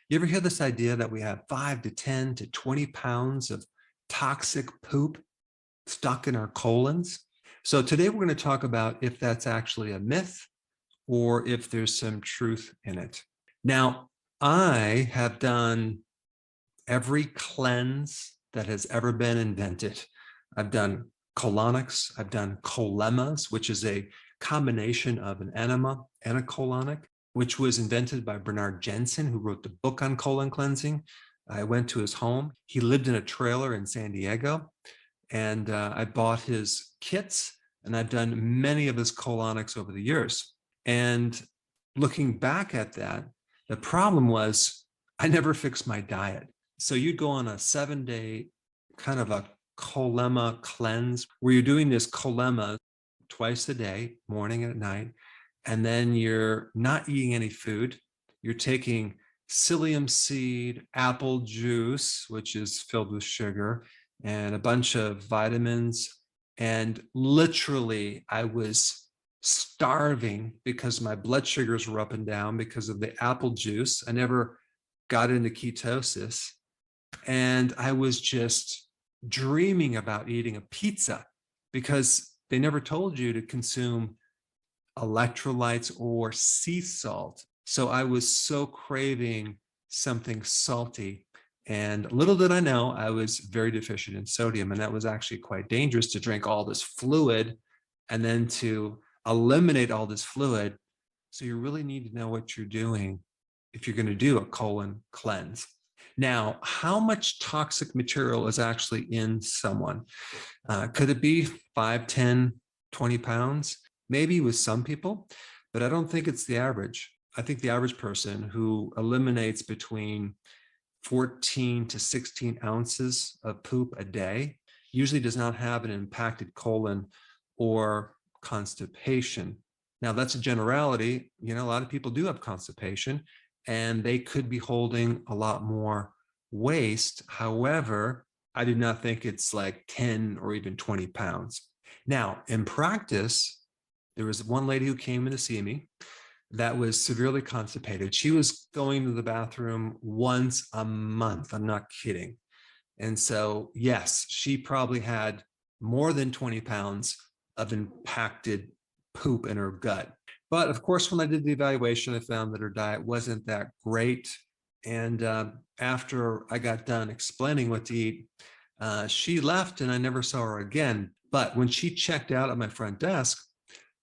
You ever hear this idea that we have 5 to 10 to 20 pounds of toxic poop stuck in our colons? So today we're going to talk about if that's actually a myth or if there's some truth in it. Now, I have done every cleanse that has ever been invented. I've done colonics, I've done colemas, which is a combination of an enema and a colonic, which was invented by Bernard Jensen, who wrote the book on colon cleansing. I went to his home. He lived in a trailer in San Diego, and I bought his kits, and I've done many of his colonics over the years. And looking back at that, the problem was I never fixed my diet. So you'd go on a 7-day kind of a colema cleanse where you're doing this colema twice a day, morning and at night, and then you're not eating any food. You're taking psyllium seed, apple juice, which is filled with sugar, and a bunch of vitamins. And literally, I was starving because my blood sugars were up and down because of the apple juice. I never got into ketosis. And I was just dreaming about eating a pizza because they never told you to consume electrolytes or sea salt. So I was so craving something salty. And little did I know, I was very deficient in sodium. And that was actually quite dangerous to drink all this fluid and then to eliminate all this fluid. So you really need to know what you're doing if you're going to do a colon cleanse. Now, how much toxic material is actually in someone? Could it be 5, 10, 20 pounds? Maybe with some people, but I don't think it's the average. I think the average person who eliminates between 14 to 16 ounces of poop a day usually does not have an impacted colon or constipation. Now, that's a generality. A lot of people do have constipation, and they could be holding a lot more waste. However, I do not think it's like 10 or even 20 pounds. Now, in practice, there was one lady who came in to see me that was severely constipated. She was going to the bathroom once a month. I'm not kidding. And so, yes, she probably had more than 20 pounds of impacted poop in her gut. But of course, when I did the evaluation, I found that her diet wasn't that great. And after I got done explaining what to eat, she left and I never saw her again. But when she checked out at my front desk,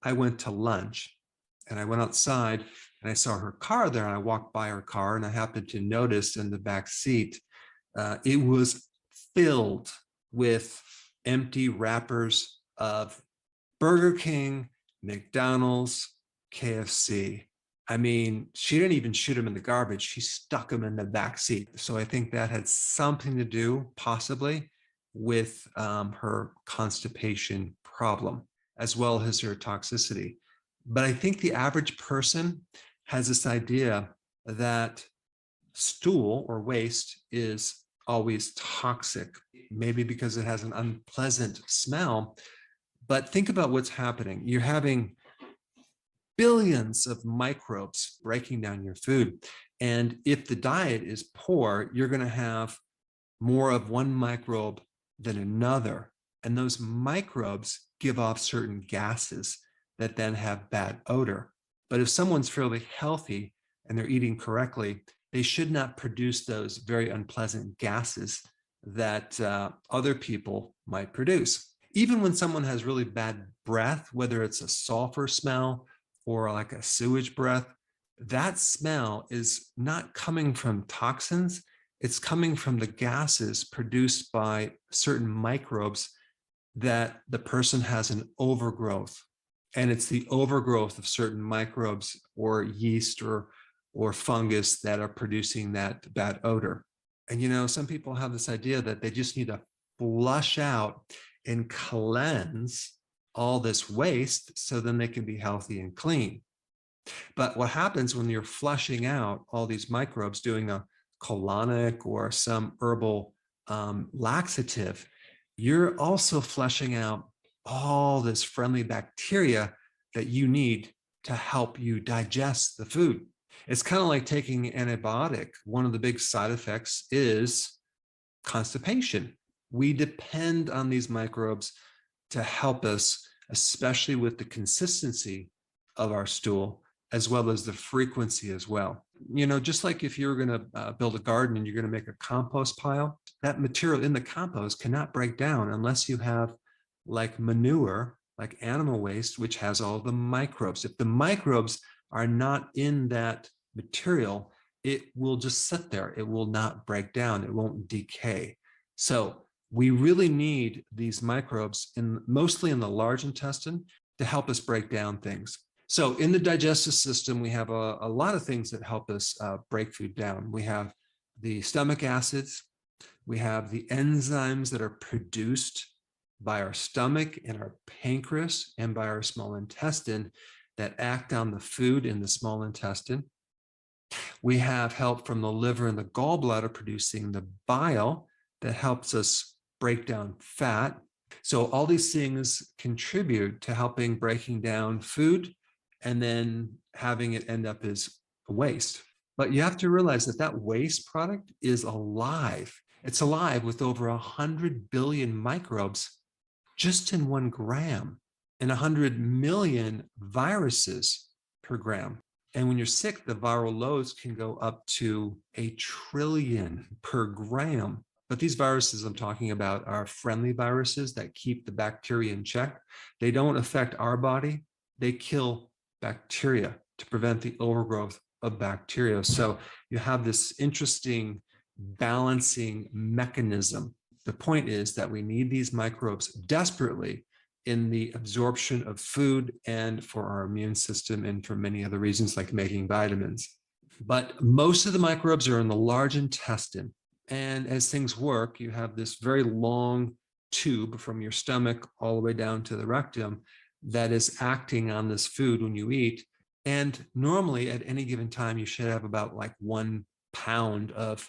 I went to lunch and I went outside and I saw her car there, and I walked by her car and I happened to notice in the back seat, it was filled with empty wrappers of Burger King, McDonald's, KFC. I mean, she didn't even shoot them in the garbage. She stuck them in the back seat. So I think that had something to do possibly with her constipation problem, as well as her toxicity. But I think the average person has this idea that stool or waste is always toxic, maybe because it has an unpleasant smell. But think about what's happening. You're having billions of microbes breaking down your food. And if the diet is poor, you're going to have more of one microbe than another. And those microbes give off certain gases that then have bad odor. But if someone's fairly healthy and they're eating correctly, they should not produce those very unpleasant gases that other people might produce. Even when someone has really bad breath, whether it's a sulfur smell or like a sewage breath, that smell is not coming from toxins. It's coming from the gases produced by certain microbes that the person has an overgrowth. And it's the overgrowth of certain microbes or yeast or fungus that are producing that bad odor. And some people have this idea that they just need to flush out and cleanse all this waste so then they can be healthy and clean. But what happens when you're flushing out all these microbes, doing a colonic or some herbal laxative, you're also flushing out all this friendly bacteria that you need to help you digest the food. It's kind of like taking an antibiotic. One of the big side effects is constipation. We depend on these microbes to help us, especially with the consistency of our stool, as well as the frequency as well. You know, just like if you're going to build a garden and you're going to make a compost pile, that material in the compost cannot break down unless you have like manure, like animal waste, which has all the microbes. If the microbes are not in that material, it will just sit there. It will not break down. It won't decay. So we really need these microbes mostly in the large intestine to help us break down things. So in the digestive system, we have a lot of things that help us break food down. We have the stomach acids. We have the enzymes that are produced by our stomach and our pancreas and by our small intestine that act on the food in the small intestine. We have help from the liver and the gallbladder producing the bile that helps us break down fat. So all these things contribute to helping breaking down food and then having it end up as waste. But you have to realize that that waste product is alive. It's alive with over 100 billion microbes just in 1 gram and 100 million viruses per gram. And when you're sick, the viral loads can go up to 1 trillion per gram. But these viruses I'm talking about are friendly viruses that keep the bacteria in check. They don't affect our body. They kill bacteria to prevent the overgrowth of bacteria. So you have this interesting balancing mechanism. The point is that we need these microbes desperately in the absorption of food and for our immune system and for many other reasons like making vitamins. But most of the microbes are in the large intestine. And as things work, you have this very long tube from your stomach all the way down to the rectum that is acting on this food when you eat. And normally at any given time, you should have about like 1 pound of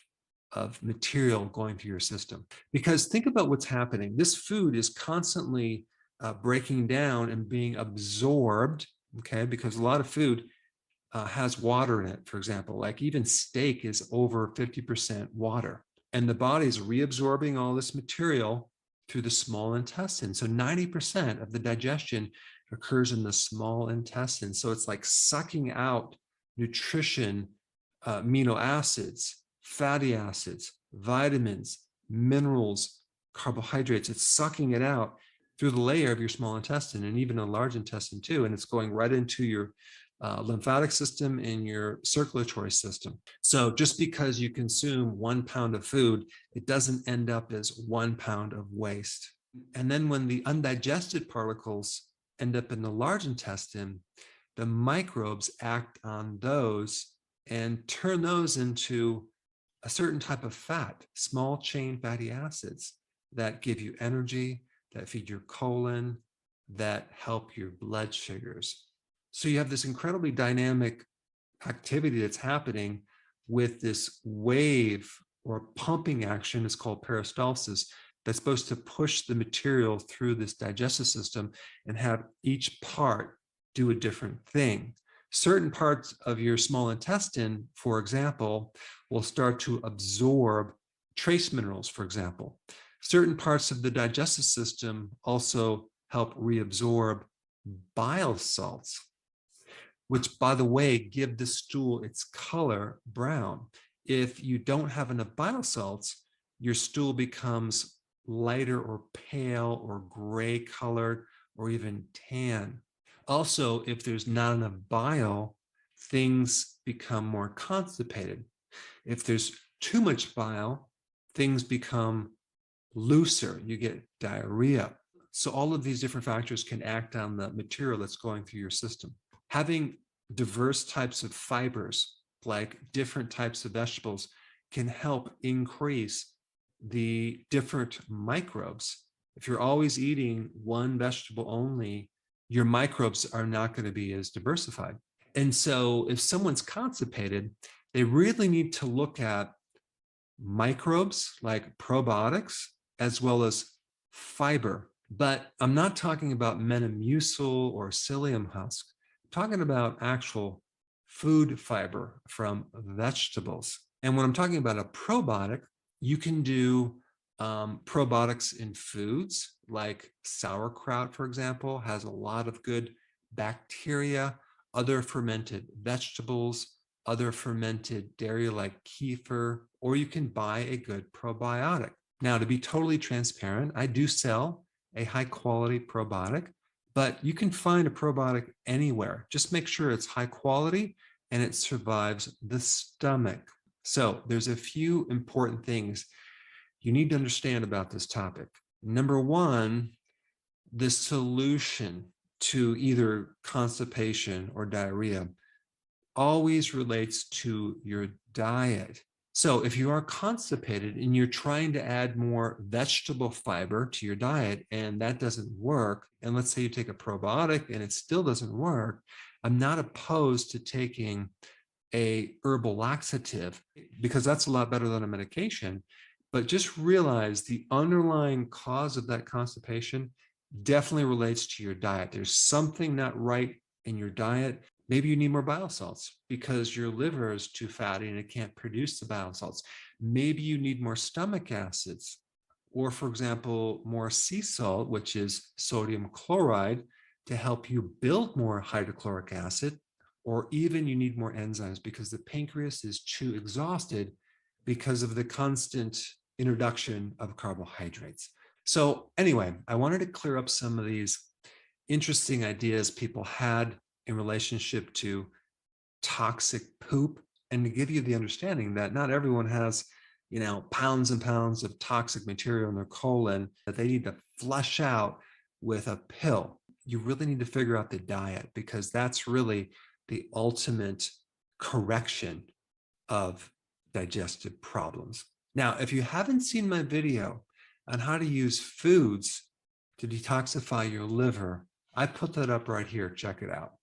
material going through your system. Because think about what's happening. This food is constantly breaking down and being absorbed, okay? Because a lot of food has water in it, for example, like even steak is over 50% water. And the body is reabsorbing all this material through the small intestine. So 90% of the digestion occurs in the small intestine. So it's like sucking out nutrition, amino acids, fatty acids, vitamins, minerals, carbohydrates. It's sucking it out through the layer of your small intestine and even a large intestine too. And it's going right into your lymphatic system and your circulatory system. So just because you consume 1 pound of food, it doesn't end up as 1 pound of waste. And then when the undigested particles end up in the large intestine, the microbes act on those and turn those into a certain type of fat, small chain fatty acids that give you energy, that feed your colon, that help your blood sugars. So you have this incredibly dynamic activity that's happening with this wave or pumping action. It's called peristalsis, that's supposed to push the material through this digestive system and have each part do a different thing. Certain parts of your small intestine, for example, will start to absorb trace minerals, for example. Certain parts of the digestive system also help reabsorb bile salts, which, by the way, give the stool its color brown. If you don't have enough bile salts, your stool becomes lighter or pale or gray colored or even tan. Also, if there's not enough bile, things become more constipated. If there's too much bile, things become looser. You get diarrhea. So all of these different factors can act on the material that's going through your system. Having diverse types of fibers, like different types of vegetables, can help increase the different microbes. If you're always eating one vegetable only, your microbes are not going to be as diversified. And so if someone's constipated, they really need to look at microbes like probiotics as well as fiber. But I'm not talking about Metamucil or psyllium husk. I'm talking about actual food fiber from vegetables. And when I'm talking about a probiotic, you can do probiotics in foods like sauerkraut, for example, has a lot of good bacteria, other fermented vegetables, other fermented dairy like kefir, or you can buy a good probiotic. Now, to be totally transparent, I do sell a high quality probiotic, but you can find a probiotic anywhere. Just make sure it's high quality and it survives the stomach. So there's a few important things you need to understand about this topic. Number one, the solution to either constipation or diarrhea always relates to your diet. So if you are constipated and you're trying to add more vegetable fiber to your diet and that doesn't work, and let's say you take a probiotic and it still doesn't work, I'm not opposed to taking a herbal laxative because that's a lot better than a medication. But just realize the underlying cause of that constipation definitely relates to your diet. There's something not right in your diet. Maybe you need more bile salts because your liver is too fatty and it can't produce the bile salts. Maybe you need more stomach acids, or for example, more sea salt, which is sodium chloride, to help you build more hydrochloric acid, or even you need more enzymes because the pancreas is too exhausted because of the constant introduction of carbohydrates. So anyway, I wanted to clear up some of these interesting ideas people had in relationship to toxic poop, and to give you the understanding that not everyone has, pounds and pounds of toxic material in their colon that they need to flush out with a pill. You really need to figure out the diet because that's really the ultimate correction of digestive problems. Now, if you haven't seen my video on how to use foods to detoxify your liver, I put that up right here. Check it out.